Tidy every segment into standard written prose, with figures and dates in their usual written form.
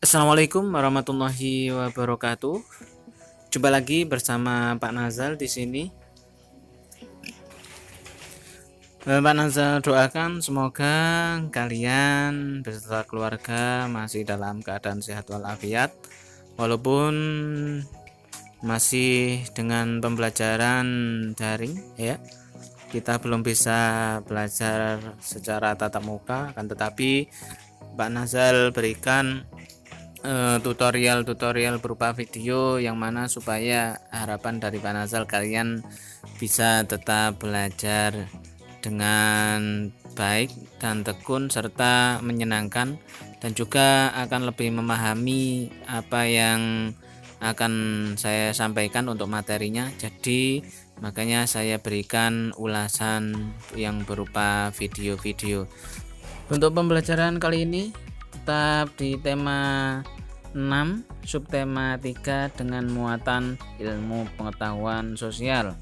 Assalamualaikum warahmatullahi wabarakatuh. Jumpa lagi bersama Pak Nazal di sini. Pak Nazal doakan semoga kalian beserta keluarga masih dalam keadaan sehat walafiat, walaupun masih dengan pembelajaran daring ya. Kita belum bisa belajar secara tatap muka, akan tetapi Pak Nazal berikan tutorial berupa video yang mana supaya harapan dari Pak Nazal kalian bisa tetap belajar dengan baik dan tekun serta menyenangkan, dan juga akan lebih memahami apa yang akan saya sampaikan untuk materinya. Jadi makanya saya berikan ulasan yang berupa video-video. Untuk pembelajaran kali ini tetap di tema 6, subtema 3 dengan muatan ilmu pengetahuan sosial.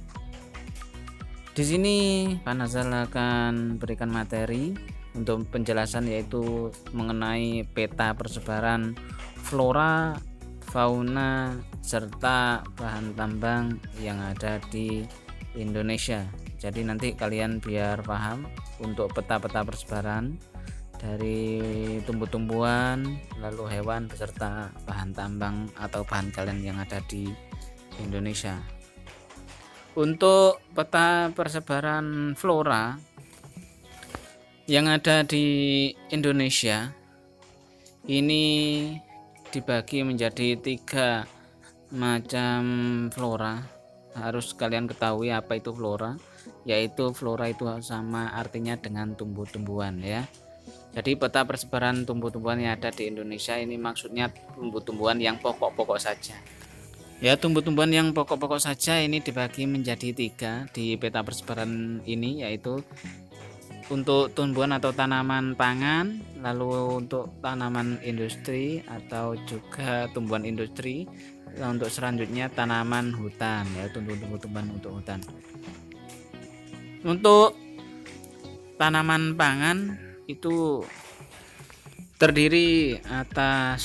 Di sini Pak Nazal akan berikan materi untuk penjelasan, yaitu mengenai peta persebaran flora, fauna, serta bahan tambang yang ada di Indonesia. Jadi nanti kalian biar paham untuk peta-peta persebaran dari tumbuh-tumbuhan, lalu hewan, beserta bahan tambang atau bahan kalian yang ada di Indonesia. Untuk peta persebaran flora yang ada di Indonesia ini dibagi menjadi 3 macam flora. Harus kalian ketahui apa itu flora, yaitu flora itu sama artinya dengan tumbuh-tumbuhan ya. Jadi peta persebaran tumbuh-tumbuhan yang ada di Indonesia ini maksudnya tumbuh-tumbuhan yang pokok-pokok saja. Ya, tumbuh-tumbuhan yang pokok-pokok saja ini dibagi menjadi 3 di peta persebaran ini, yaitu untuk tumbuhan atau tanaman pangan, lalu untuk tanaman industri atau juga tumbuhan industri, dan untuk selanjutnya tanaman hutan, yaitu tumbuhan untuk hutan. Untuk tanaman pangan itu terdiri atas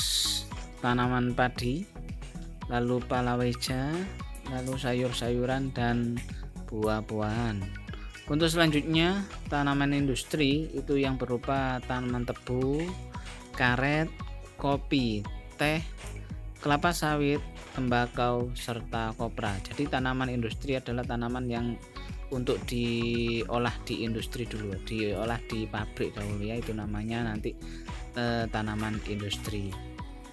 tanaman padi, lalu palawija, lalu sayur-sayuran dan buah-buahan. Untuk selanjutnya tanaman industri itu yang berupa tanaman tebu, karet, kopi, teh, kelapa sawit, tembakau, serta kopra. Jadi tanaman industri adalah tanaman yang untuk diolah di industri dulu, diolah di pabrik dahulu ya, itu namanya nanti tanaman industri.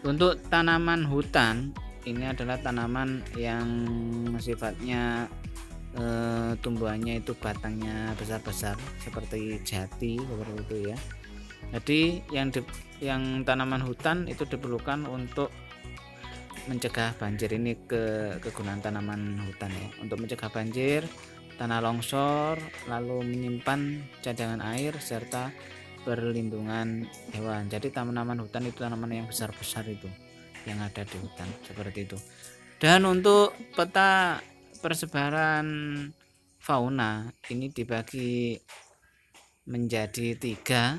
Untuk tanaman hutan ini adalah tanaman yang sifatnya tumbuhannya itu batangnya besar-besar seperti jati, seperti itu ya. Jadi yang tanaman hutan itu diperlukan untuk mencegah banjir. Ini kegunaan tanaman hutan ya, untuk mencegah banjir, tanah longsor, lalu menyimpan cadangan air serta perlindungan hewan. Jadi tanaman hutan itu tanaman yang besar-besar itu yang ada di hutan, seperti itu. Dan untuk peta persebaran fauna ini dibagi menjadi 3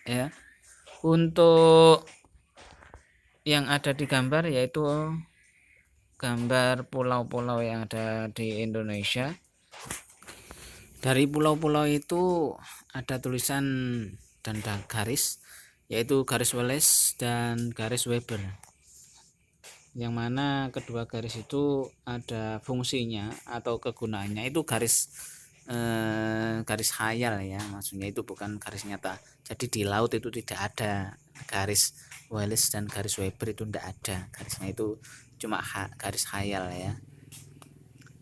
ya. Untuk yang ada di gambar yaitu gambar pulau-pulau yang ada di Indonesia. Dari pulau-pulau itu ada tulisan dan garis, yaitu garis Wallace dan garis Weber, yang mana kedua garis itu ada fungsinya atau kegunaannya. Itu garis khayal ya, maksudnya itu bukan garis nyata. Jadi di laut itu tidak ada garis Wallace dan garis Weber, itu tidak ada garisnya, itu cuma garis khayal ya.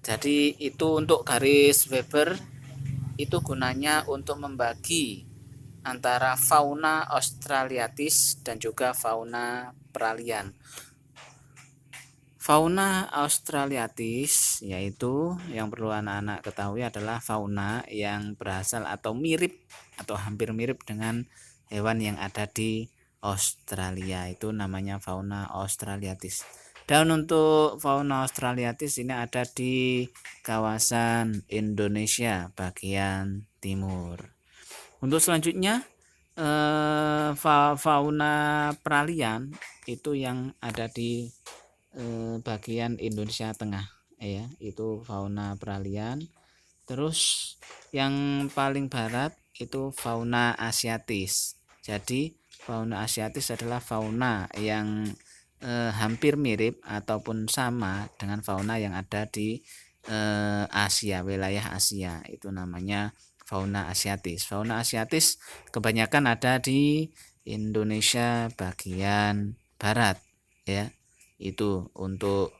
Jadi itu untuk garis Weber itu gunanya untuk membagi antara fauna australiatis dan juga fauna peralihan. Fauna australiatis yaitu yang perlu anak-anak ketahui adalah fauna yang berasal atau mirip atau hampir mirip dengan hewan yang ada di Australia, itu namanya fauna australiatis. Dan untuk fauna australiatis ini ada di kawasan Indonesia bagian timur. Untuk selanjutnya fauna peralihan itu yang ada di bagian Indonesia Tengah ya, itu fauna peralihan. Terus yang paling barat itu fauna asiatis. Jadi fauna asiatis adalah fauna yang hampir mirip ataupun sama dengan fauna yang ada di Asia, wilayah Asia. Itu namanya fauna asiatis. Fauna asiatis kebanyakan ada di Indonesia bagian barat ya. Itu untuk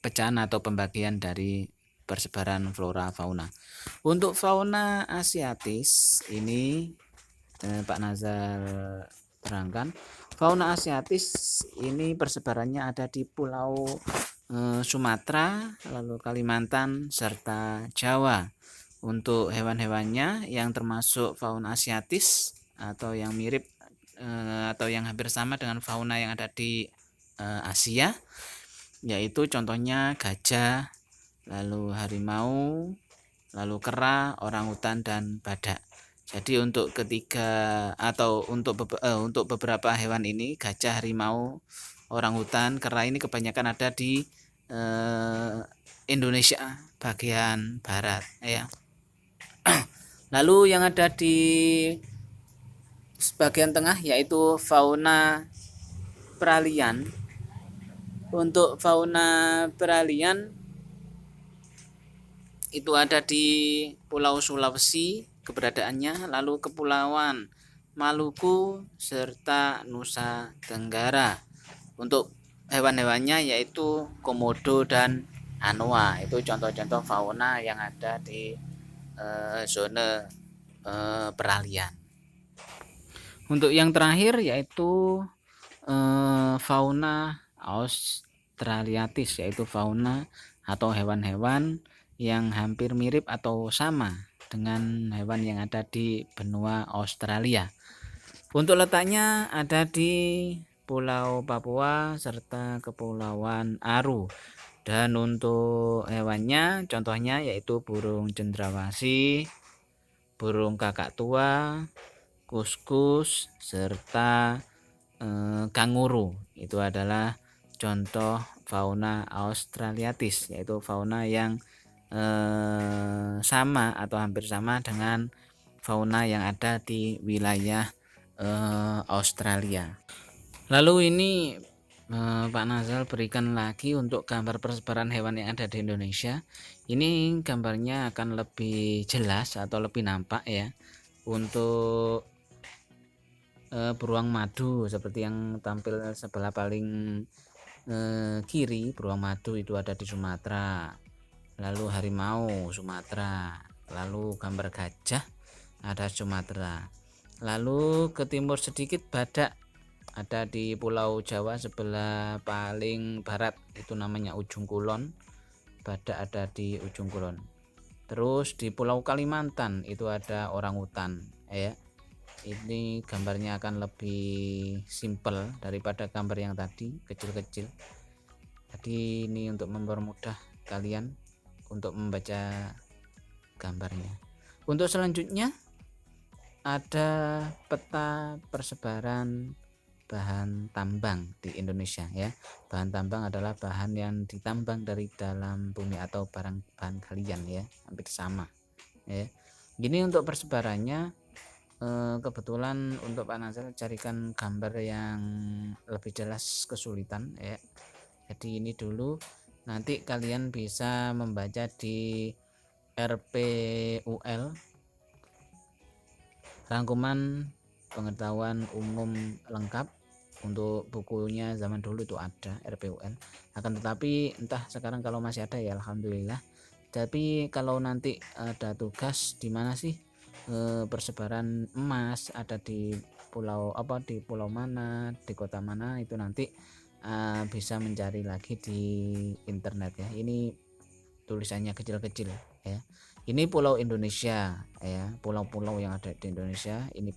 pecahan atau pembagian dari persebaran flora fauna. Untuk fauna asiatis ini Pak Nazar terangkan, fauna asiatis ini persebarannya ada di Pulau Sumatera, lalu Kalimantan serta Jawa. Untuk hewan-hewannya yang termasuk fauna asiatis atau yang mirip atau yang hampir sama dengan fauna yang ada di Asia, yaitu contohnya gajah, lalu harimau, lalu kera, orangutan dan badak. Jadi untuk untuk beberapa hewan ini, gajah, harimau, orangutan, kera ini kebanyakan ada di Indonesia bagian barat ya. Lalu yang ada di bagian tengah yaitu fauna peralihan. Untuk fauna peralihan itu ada di Pulau Sulawesi keberadaannya, lalu Kepulauan Maluku serta Nusa Tenggara. Untuk hewan-hewannya yaitu komodo dan anoa. Itu contoh-contoh fauna yang ada di zona peralihan. Untuk yang terakhir yaitu fauna australiatis, yaitu fauna atau hewan-hewan yang hampir mirip atau sama dengan hewan yang ada di benua Australia. Untuk letaknya ada di Pulau Papua serta Kepulauan Aru. Dan untuk hewannya contohnya yaitu burung cendrawasih, burung kakak tua, kuskus serta kanguru. Itu adalah contoh fauna australiatis, yaitu fauna yang sama atau hampir sama dengan fauna yang ada di wilayah Australia. Lalu ini Pak Nazal berikan lagi untuk gambar persebaran hewan yang ada di Indonesia. Ini gambarnya akan lebih jelas atau lebih nampak ya. Untuk beruang madu seperti yang tampil sebelah paling kiri, beruang madu itu ada di Sumatera. Lalu harimau Sumatera, lalu gambar gajah ada Sumatera. Lalu ke timur sedikit badak ada di Pulau Jawa sebelah paling barat, itu namanya Ujung Kulon. Badak ada di Ujung Kulon. Terus di Pulau Kalimantan itu ada orangutan ya. Ini gambarnya akan lebih simpel daripada gambar yang tadi, kecil-kecil. Jadi ini untuk mempermudah kalian untuk membaca gambarnya. Untuk selanjutnya ada peta persebaran bahan tambang di Indonesia ya. Bahan tambang adalah bahan yang ditambang dari dalam bumi atau bahan kalian ya, hampir sama ya. Gini untuk persebarannya, kebetulan untuk Pak Nazar carikan gambar yang lebih jelas kesulitan ya. Jadi ini dulu, nanti kalian bisa membaca di RPUL, rangkuman pengetahuan umum lengkap. Untuk bukunya zaman dulu itu ada RPUL, akan tetapi entah sekarang kalau masih ada ya alhamdulillah. Tapi kalau nanti ada tugas di mana sih persebaran emas ada di pulau mana, di kota mana, itu nanti bisa mencari lagi di internet ya. Ini tulisannya kecil-kecil ya. Ini pulau Indonesia ya, pulau-pulau yang ada di Indonesia. Ini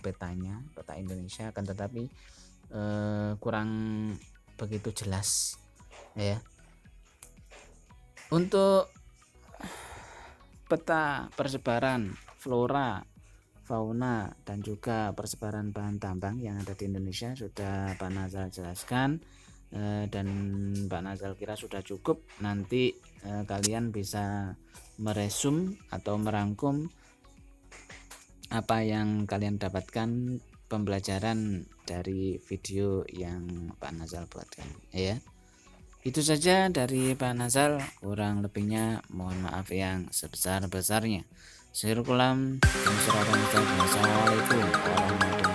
petanya, peta Indonesia, akan tetapi kurang begitu jelas ya. Untuk peta persebaran flora fauna dan juga persebaran bahan tambang yang ada di Indonesia sudah Pak Nazal jelaskan, dan Pak Nazal kira sudah cukup. Nanti kalian bisa meresum atau merangkum apa yang kalian dapatkan pembelajaran dari video yang Pak Nazal buatkan ya. Itu saja dari Pak Nazal, kurang lebihnya mohon maaf yang sebesar-besarnya. Assalamualaikum warahmatullahi wabarakatuh.